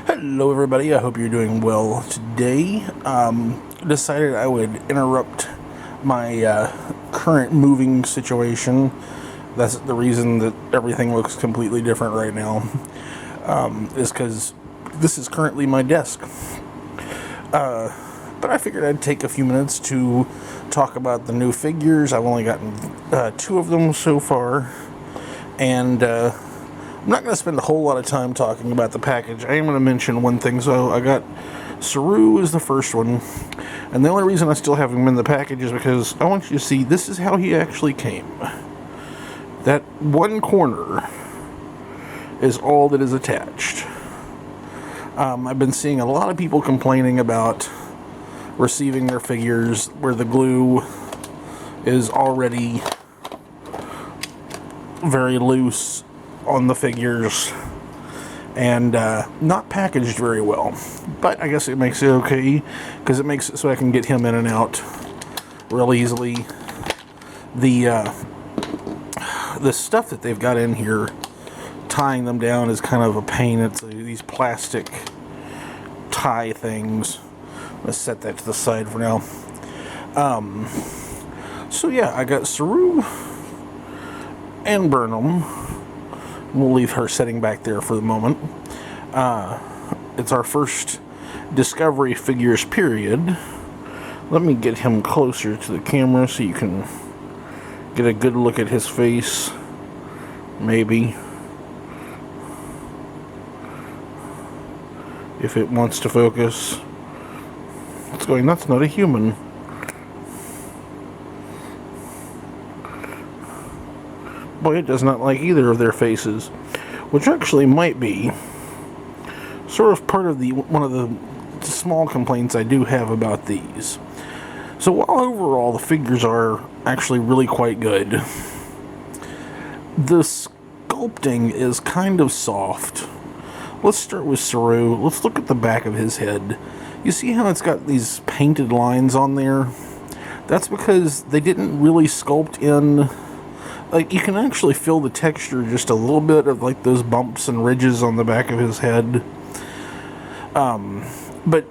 Hello everybody, I hope you're doing well today. Decided I would interrupt my current moving situation. That's the reason that everything looks completely different right now, is because this is currently my desk. But I figured I'd take a few minutes to talk about the new figures. I've only gotten 2 of them so far, and I'm not going to spend a whole lot of time talking about the package. I am going to mention one thing. So I got Saru is the first one, and the only reason I still have him in the package is because I want you to see this is how he actually came. That one corner is all that is attached. I've been seeing a lot of people complaining about receiving their figures where the glue is already very loose on the figures and not packaged very well, but I guess it makes it okay because it makes it so I can get him in and out real easily. The stuff that they've got in here, tying them down is kind of a pain. It's these plastic tie things. Let's set that to the side for now. So yeah, I got Saru and Burnham. We'll leave her sitting back there for the moment. It's our first Discovery figures period. Let me get him closer to the camera so you can get a good look at his face. Maybe. If it wants to focus. It's going, that's not a human. Boy, it does not like either of their faces, which actually might be sort of part of one of the small complaints I do have about these. So while overall the figures are actually really quite good, the sculpting is kind of soft. Let's start with Saru. Let's look at the back of his head. You see how it's got these painted lines on there? That's because they didn't really sculpt in. Like, you can actually feel the texture just a little bit of like those bumps and ridges on the back of his head. But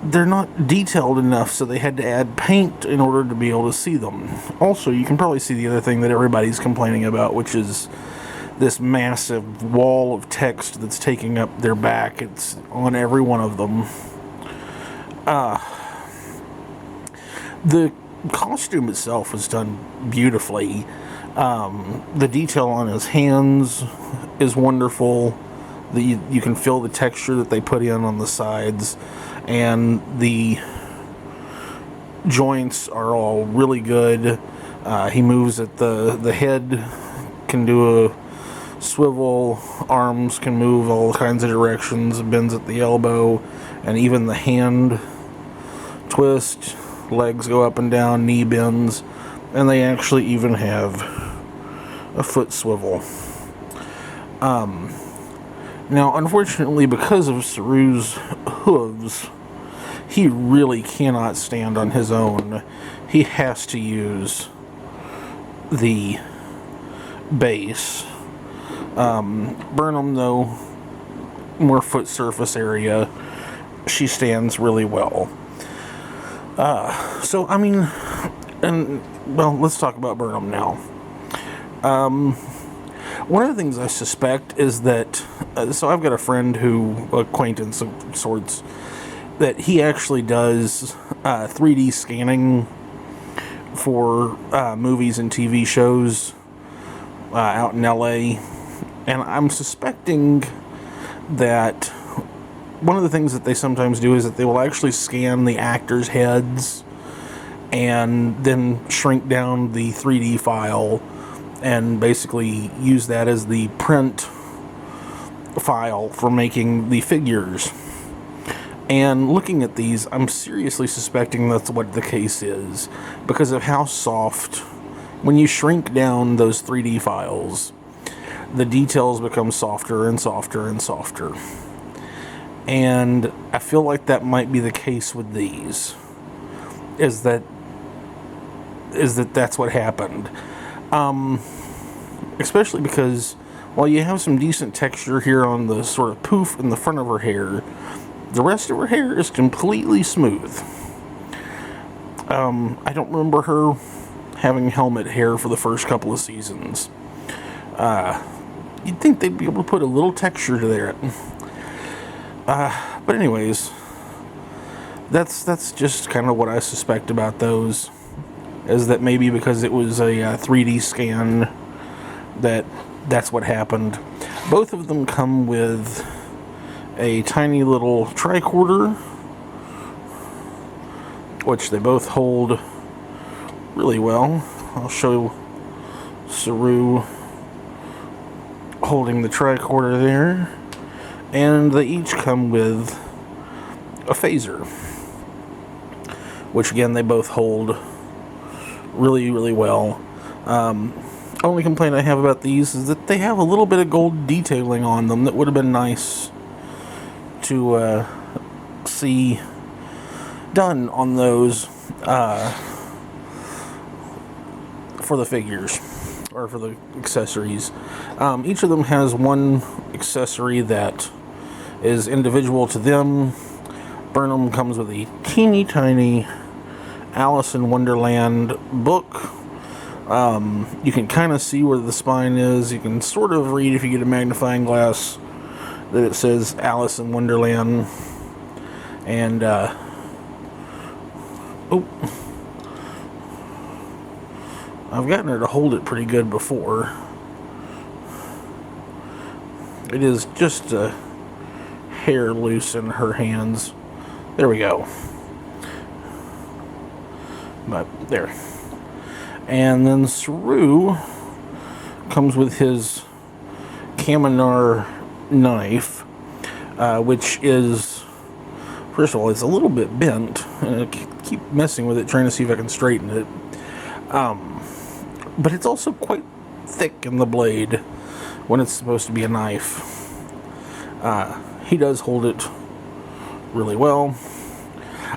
they're not detailed enough, so they had to add paint in order to be able to see them. Also, you can probably see the other thing that everybody's complaining about, which is this massive wall of text that's taking up their back. It's on every one of them. The costume itself was done beautifully. The detail on his hands is wonderful. You can feel the texture that they put in on the sides, and the joints are all really good. He moves at the head, can do a swivel, arms can move all kinds of directions, bends at the elbow, and even the hand twist, legs go up and down, knee bends, and they actually even have a foot swivel. Now, unfortunately, because of Saru's hooves, he really cannot stand on his own. He has to use the base. Burnham, though, more foot surface area, she stands really well. So, I mean, well, let's talk about Burnham now. One of the things I suspect is that, so I've got a friend acquaintance of sorts, that he actually does 3D scanning for movies and TV shows out in LA, and I'm suspecting that one of the things that they sometimes do is that they will actually scan the actors' heads and then shrink down the 3D file and basically use that as the print file for making the figures. And looking at these, I'm seriously suspecting that's what the case is, because of how soft, when you shrink down those 3D files, the details become softer and softer and softer. And I feel like that might be the case with these, is that that's what happened. Especially because while you have some decent texture here on the sort of poof in the front of her hair, the rest of her hair is completely smooth. I don't remember her having helmet hair for the first couple of seasons. You'd think they'd be able to put a little texture to that. But anyways, that's just kind of what I suspect about those, is that maybe because it was a 3D scan, that's what happened. Both of them come with a tiny little tricorder, which they both hold really well. I'll show Saru holding the tricorder there, and they each come with a phaser, which again they both hold really, really well. Only complaint I have about these is that they have a little bit of gold detailing on them that would have been nice to see done on those for the figures, or for the accessories. Each of them has one accessory that is individual to them. Burnham comes with a teeny tiny Alice in Wonderland book. You can kind of see where the spine is. You can sort of read, if you get a magnifying glass, that it says Alice in Wonderland. And I've gotten her to hold it pretty good before. It is just a hair loose in her hands. There we go. But there. And then Saru comes with his Kaminar knife, which is, first of all, it's a little bit bent, and I keep messing with it, trying to see if I can straighten it. But it's also quite thick in the blade when it's supposed to be a knife. He does hold it really well.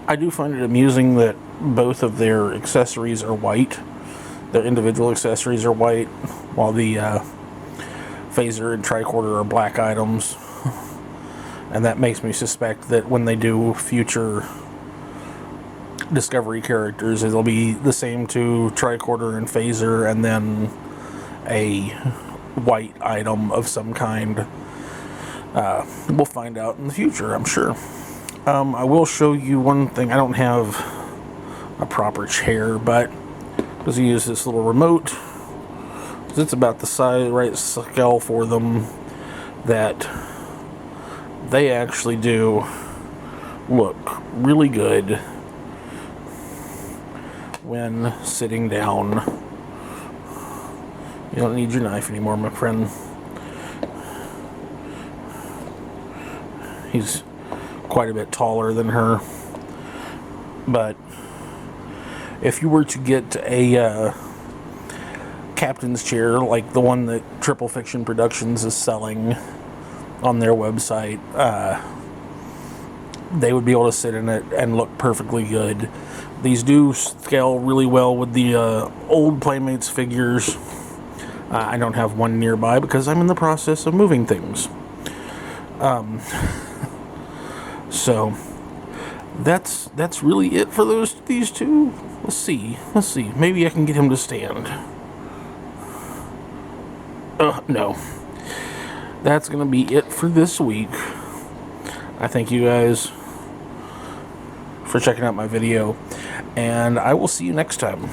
I do find it amusing that both of their accessories are white. Their individual accessories are white, while the phaser and tricorder are black items. And that makes me suspect that when they do future Discovery characters, it'll be the same to tricorder and phaser, and then a white item of some kind. We'll find out in the future, I'm sure. I will show you one thing. I don't have a proper chair, but because I use this little remote, it's about the size, right scale for them, that they actually do look really good when sitting down. You don't need your knife anymore, my friend. He's quite a bit taller than her. But if you were to get a captain's chair like the one that Triple Fiction Productions is selling on their website, they would be able to sit in it and look perfectly good. These do scale really well with the old Playmates figures. I don't have one nearby because I'm in the process of moving things. So that's really it for these two. Let's see. Maybe I can get him to stand. No. That's gonna be it for this week. I thank you guys for checking out my video, and I will see you next time.